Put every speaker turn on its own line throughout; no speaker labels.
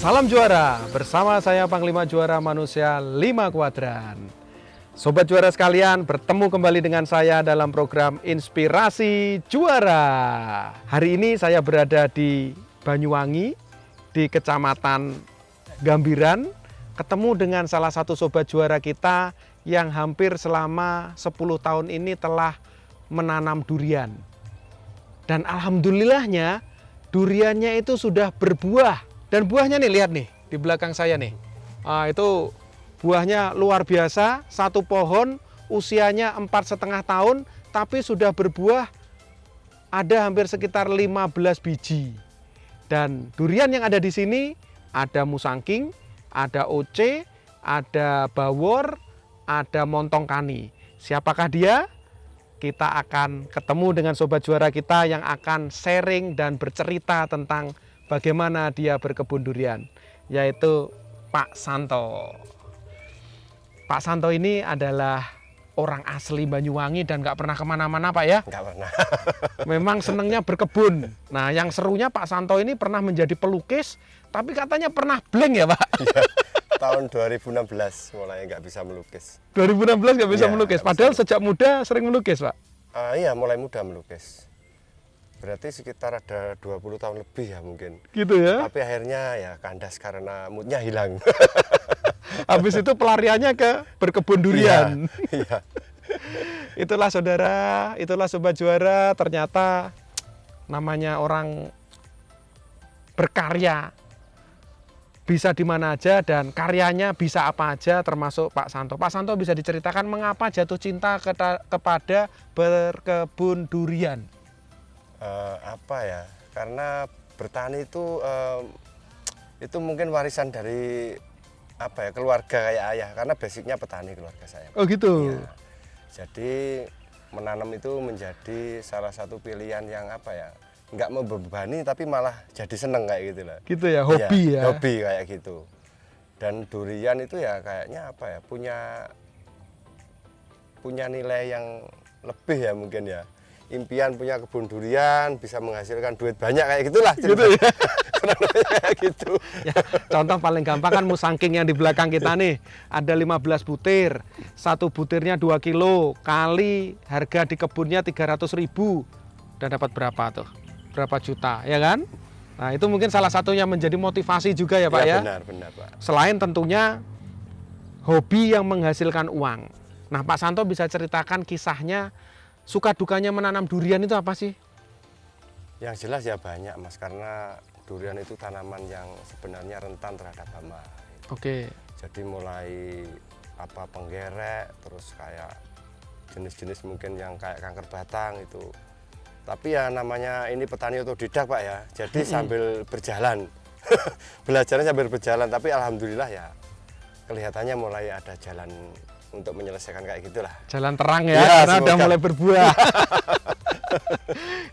Salam juara, bersama saya Panglima Juara Manusia 5 Kuadran. Sobat juara sekalian, bertemu kembali dengan saya dalam program Inspirasi Juara. Hari ini saya berada di Banyuwangi, di Kecamatan Gambiran, ketemu dengan salah satu sobat juara kita yang hampir selama 10 tahun ini telah menanam durian. Dan alhamdulillahnya duriannya itu sudah berbuah. Dan buahnya nih, lihat nih di belakang saya nih. Itu buahnya luar biasa, satu pohon usianya 4,5 tahun, tapi sudah berbuah ada hampir sekitar 15 biji. Dan durian yang ada di sini ada musangking, ada oce, ada bawor, ada montong kani. Siapakah dia? Kita akan ketemu dengan sobat juara kita yang akan sharing dan bercerita tentang bagaimana dia berkebun durian, yaitu Pak Santo. Pak Santo ini adalah orang asli Banyuwangi dan nggak pernah kemana-mana, Pak ya?
Nggak pernah.
Memang senangnya berkebun. Nah, yang serunya Pak Santo ini pernah menjadi pelukis, tapi katanya pernah blank ya, Pak?
Ya, tahun 2016 mulai nggak bisa melukis.
2016 nggak bisa
Ya,
melukis,
nggak
padahal
bisa.
sejak muda sering melukis, Pak?
Iya, mulai muda melukis. Berarti sekitar ada 20 tahun lebih ya mungkin.
Gitu ya?
Tapi akhirnya ya kandas karena moodnya hilang.
Habis itu pelariannya ke berkebun durian.
Iya.
Itulah saudara, itulah sobat juara, ternyata namanya orang berkarya bisa di mana aja dan karyanya bisa apa aja, termasuk Pak Santo. Pak Santo bisa diceritakan mengapa jatuh cinta kepada berkebun durian?
Apa ya? Karena bertani itu mungkin warisan dari apa ya, keluarga kayak ayah, karena basicnya petani keluarga saya.
Oh gitu.
Iya. Jadi menanam itu menjadi salah satu pilihan yang apa ya, nggak membebani tapi malah jadi seneng kayak gitu lah.
Gitu ya, hobi
Iya,
ya.
hobi kayak gitu. Dan durian itu ya kayaknya apa ya, punya nilai yang lebih ya mungkin ya. Impian punya kebun durian, bisa menghasilkan duit banyak kayak gitulah.
Gitu ya.
Kurang lebih kayak gitu.
Ya, contoh paling gampang kan musangking yang di belakang kita nih, ada 15 butir, satu butirnya 2 kilo, kali harga di kebunnya 300.000, udah dapat berapa tuh? Berapa juta, ya kan? Nah, itu mungkin salah satunya menjadi motivasi juga ya Pak ya?
Benar Pak.
Selain tentunya hobi yang menghasilkan uang. Nah, Pak Santo bisa ceritakan kisahnya, suka dukanya menanam durian itu apa sih?
Yang jelas ya banyak Mas, karena durian itu tanaman yang sebenarnya rentan terhadap hama.
Oke.
Jadi mulai apa penggerek, terus kayak jenis-jenis mungkin yang kayak kanker batang itu. Tapi ya namanya ini petani otodidak Pak ya. Jadi sambil berjalan, belajarnya sambil berjalan. Tapi alhamdulillah ya kelihatannya mulai ada jalan untuk menyelesaikan kayak gitulah.
Jalan terang ya,
Ya,
karena udah
semoga.
mulai berbuah.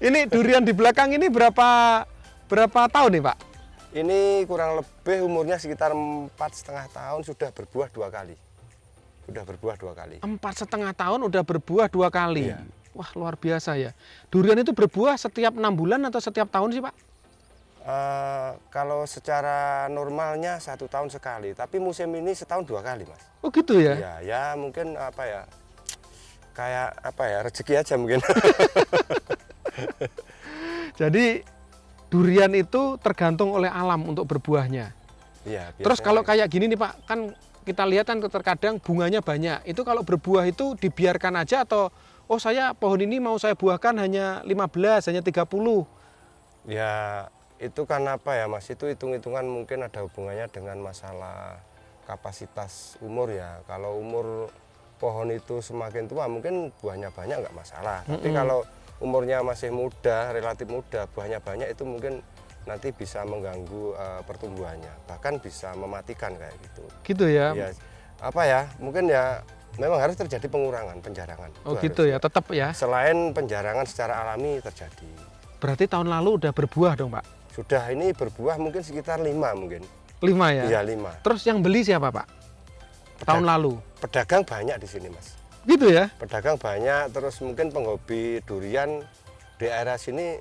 Ini durian di belakang ini berapa tahun nih Pak?
Ini kurang lebih umurnya sekitar 4,5 tahun, sudah berbuah 2 kali. Sudah berbuah 2 kali.
4,5 tahun udah berbuah 2 kali.
Iya.
Wah, luar biasa ya. Durian itu berbuah setiap 6 bulan atau setiap tahun sih Pak?
Kalau secara normalnya 1 tahun sekali, tapi musim ini setahun 2 kali Mas.
Oh gitu ya?
Ya, ya mungkin apa ya, kayak apa ya, rezeki aja mungkin.
Jadi durian itu tergantung oleh alam untuk berbuahnya.
Iya.
Terus kalau kayak gini nih Pak, kan kita lihat kan terkadang bunganya banyak. Itu kalau berbuah itu dibiarkan aja atau oh saya pohon ini mau saya buahkan hanya 15, hanya 30.
Ya itu kan apa ya Mas, itu hitung-hitungan mungkin ada hubungannya dengan masalah kapasitas umur ya. Kalau umur pohon itu semakin tua mungkin buahnya banyak nggak masalah. Tapi kalau umurnya masih muda, relatif muda, buahnya banyak, itu mungkin nanti bisa mengganggu pertumbuhannya, bahkan bisa mematikan kayak gitu.
Gitu ya?
Ya apa ya, mungkin ya memang harus terjadi pengurangan, penjarangan.
Oh
Itu
gitu
harus.
ya, tetap ya.
Selain penjarangan secara alami terjadi.
Berarti tahun lalu udah berbuah dong Pak?
Sudah ini berbuah mungkin sekitar 5 mungkin.
5 ya?
Iya 5.
Terus yang beli siapa Pak? Tahun lalu?
Pedagang banyak di sini Mas.
Gitu ya?
Pedagang banyak, terus mungkin penghobi durian di area sini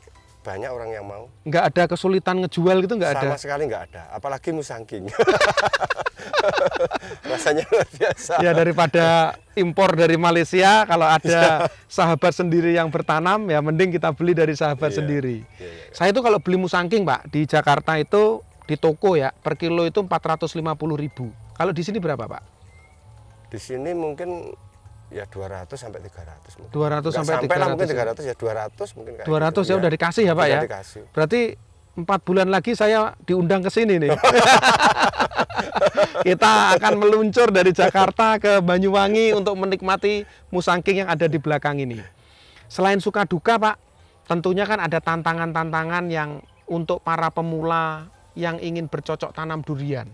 banyak orang yang mau.
Nggak ada kesulitan ngejual gitu, nggak ada?
Sama sekali nggak ada, apalagi musangking. Rasanya luar biasa.
Ya daripada impor dari Malaysia, kalau ada sahabat sendiri yang bertanam, ya mending kita beli dari sahabat
Iya,
sendiri.
iya, iya.
Saya itu kalau beli musangking Pak, di Jakarta itu di toko ya, per kilo itu 450.000. Kalau di sini berapa Pak?
Di sini mungkin ya 200 sampai 300 mungkin.
200 sampai
Sampai lah
300
mungkin
ya?
300 ya 200 mungkin kayak
200
gitu.
ya udah dikasih ya Pak
Udah
ya?
dikasih.
Berarti 4 bulan lagi saya diundang ke sini nih. Kita akan meluncur dari Jakarta ke Banyuwangi untuk menikmati musangking yang ada di belakang ini. Selain suka duka Pak, tentunya kan ada tantangan-tantangan yang untuk para pemula yang ingin bercocok tanam durian.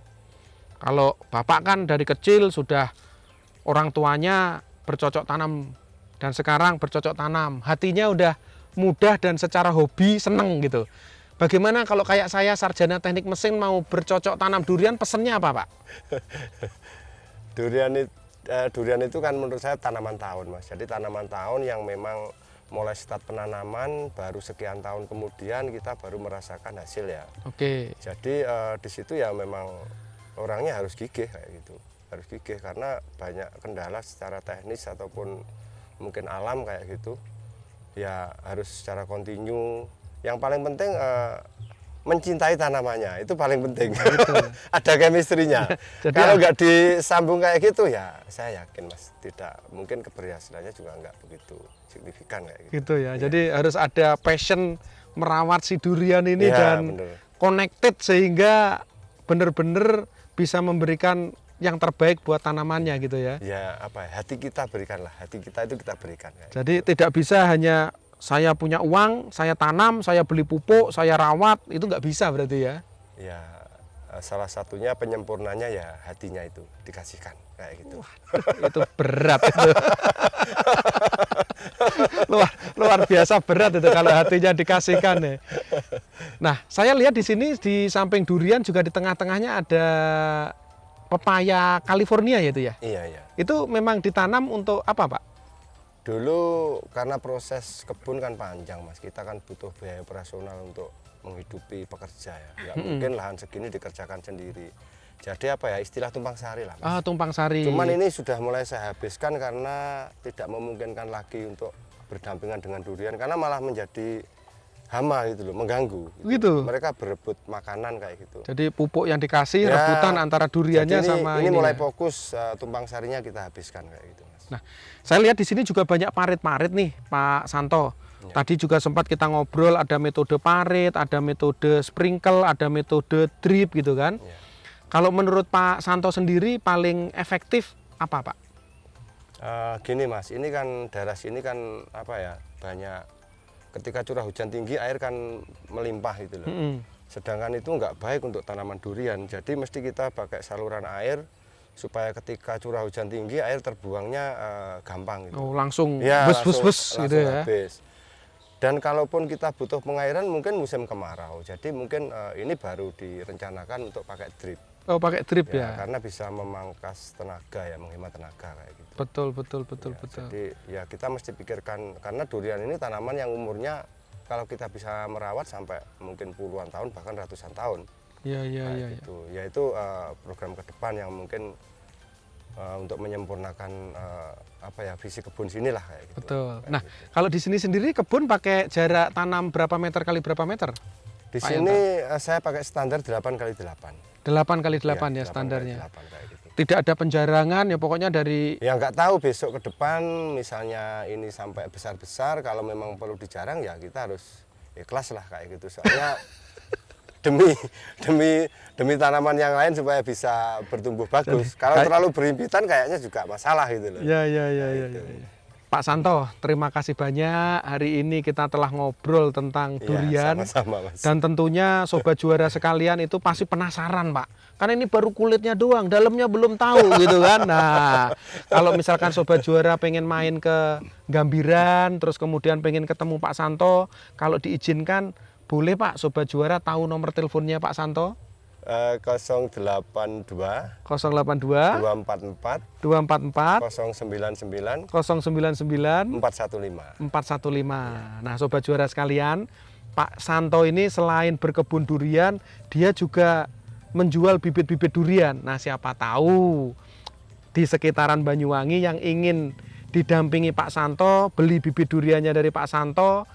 Kalau Bapak kan dari kecil sudah orang tuanya bercocok tanam dan sekarang bercocok tanam. Hatinya udah mudah dan secara hobi seneng gitu. Bagaimana kalau kayak saya sarjana teknik mesin mau bercocok tanam durian, pesennya apa Pak?
Durian itu kan menurut saya tanaman tahun Mas. Jadi tanaman tahun yang memang mulai start penanaman baru sekian tahun kemudian kita baru merasakan hasil ya.
Oke.
Jadi di situ ya memang orangnya harus gigih kayak gitu. Harus gigih karena banyak kendala secara teknis ataupun mungkin alam kayak gitu. Ya harus secara kontinu. Yang paling penting mencintai tanamannya, itu paling penting. Ada chemistry-nya. Kalau nggak disambung kayak gitu ya saya yakin Mas, tidak mungkin keberhasilannya juga nggak begitu signifikan kayak gitu.
Gitu ya. Jadi harus ada passion merawat si durian ini
Ya,
dan
bener.
connected sehingga benar-benar bisa memberikan yang terbaik buat tanamannya gitu ya.
Ya apa ya, hati kita berikanlah, hati kita itu kita berikan. Kayak
Jadi tidak bisa hanya saya punya uang, saya tanam, saya beli pupuk, saya rawat, itu nggak bisa berarti ya?
Ya salah satunya penyempurnanya ya hatinya itu dikasihkan kayak gitu.
Itu berat itu. luar biasa berat itu kalau hatinya dikasihkan ya. Nah, saya lihat di sini di samping durian juga di tengah-tengahnya ada pepaya California ya itu ya?
Iya, iya.
Itu memang ditanam untuk apa Pak?
Dulu karena proses kebun kan panjang Mas, kita kan butuh biaya operasional untuk menghidupi pekerja ya. Nggak mungkin lahan segini dikerjakan sendiri. Jadi apa ya, istilah tumpang sari lah Mas.
Ah, tumpang sari.
Cuman ini sudah mulai saya habiskan karena tidak memungkinkan lagi untuk berdampingan dengan durian karena malah menjadi hama gitu loh, mengganggu.
Gitu.
Mereka berebut makanan kayak gitu.
Jadi pupuk yang dikasih
Ya,
rebutan antara duriannya
jadi
sama
ini mulai
ya.
fokus tumpang sarinya kita habiskan kayak gitu Mas.
Nah, saya lihat di sini juga banyak parit-parit nih, Pak Santo.
Ya.
Tadi juga sempat kita ngobrol, ada metode parit, ada metode sprinkle, ada metode drip gitu kan.
Ya.
Kalau menurut Pak Santo sendiri paling efektif apa Pak?
Gini Mas, ini kan daerah sini kan apa ya, banyak ketika curah hujan tinggi air kan melimpah gitu loh. Sedangkan itu nggak baik untuk tanaman durian, jadi mesti kita pakai saluran air supaya ketika curah hujan tinggi air terbuangnya gampang gitu.
Oh, langsung
Ya,
bus gitu ya.
habis. Dan kalaupun kita butuh pengairan mungkin musim kemarau, jadi mungkin ini baru direncanakan untuk pakai drip.
Oh, pakai drip ya.
Karena bisa memangkas tenaga ya, menghemat tenaga kayak gitu.
Betul.
Jadi ya kita mesti pikirkan karena durian ini tanaman yang umurnya kalau kita bisa merawat sampai mungkin puluhan tahun bahkan ratusan tahun.
Iya.
Gitu. Ya itu program ke depan yang mungkin untuk menyempurnakan apa ya visi kebun sinilah kayak gitu.
Betul.
Kayak
Nah,
gitu.
kalau di sini sendiri kebun pakai jarak tanam berapa meter kali berapa meter?
Di
Pak
sini saya pakai standar 8x8.
8x8 ya
8x8
standarnya.
kayak gitu.
Tidak ada penjarangan ya pokoknya dari
Ya nggak tahu besok ke depan misalnya ini sampai besar-besar kalau memang perlu dijarang ya kita harus ikhlas lah kayak gitu soalnya demi tanaman yang lain supaya bisa bertumbuh bagus. Kalau terlalu berhimpitan kayaknya juga masalah gitu loh.
Ya. Pak Santo, terima kasih banyak. Hari ini kita telah ngobrol tentang durian.
Ya, sama-sama, Mas.
Dan tentunya sobat juara sekalian itu pasti penasaran, Pak. Karena ini baru kulitnya doang, dalamnya belum tahu gitu kan. Nah, kalau misalkan sobat juara pengen main ke Gambiran, terus kemudian pengen ketemu Pak Santo, kalau diizinkan boleh Pak sobat juara tahu nomor teleponnya Pak Santo?
082
082
244
244
099
099
415.
415. Nah, sobat juara sekalian, Pak Santo ini selain berkebun durian, dia juga menjual bibit-bibit durian. Nah, siapa tahu di sekitaran Banyuwangi yang ingin didampingi Pak Santo, beli bibit duriannya dari Pak Santo,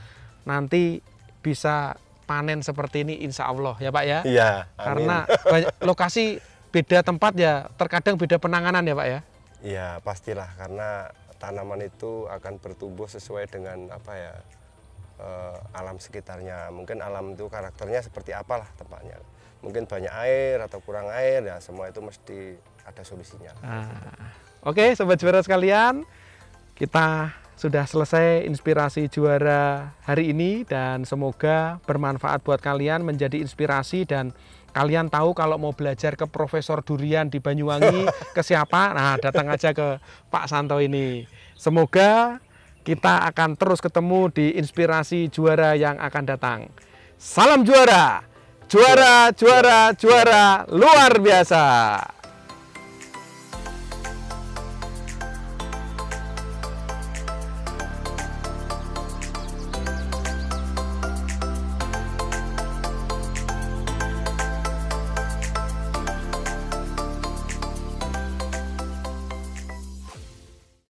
nanti bisa panen seperti ini insya Allah ya Pak ya.
Iya, amin.
Karena lokasi beda tempat ya, terkadang beda penanganan ya Pak ya.
Iya, pastilah karena tanaman itu akan bertumbuh sesuai dengan apa ya, alam sekitarnya. Mungkin alam itu karakternya seperti apalah tempatnya. Mungkin banyak air atau kurang air, ya semua itu mesti ada solusinya.
Oke, Sobat Juara sekalian, kita sudah selesai inspirasi juara hari ini dan semoga bermanfaat buat kalian, menjadi inspirasi dan kalian tahu kalau mau belajar ke Profesor Durian di Banyuwangi ke siapa? Nah, datang aja ke Pak Santo ini. Semoga kita akan terus ketemu di inspirasi juara yang akan datang. Salam juara! Juara, juara, juara luar biasa!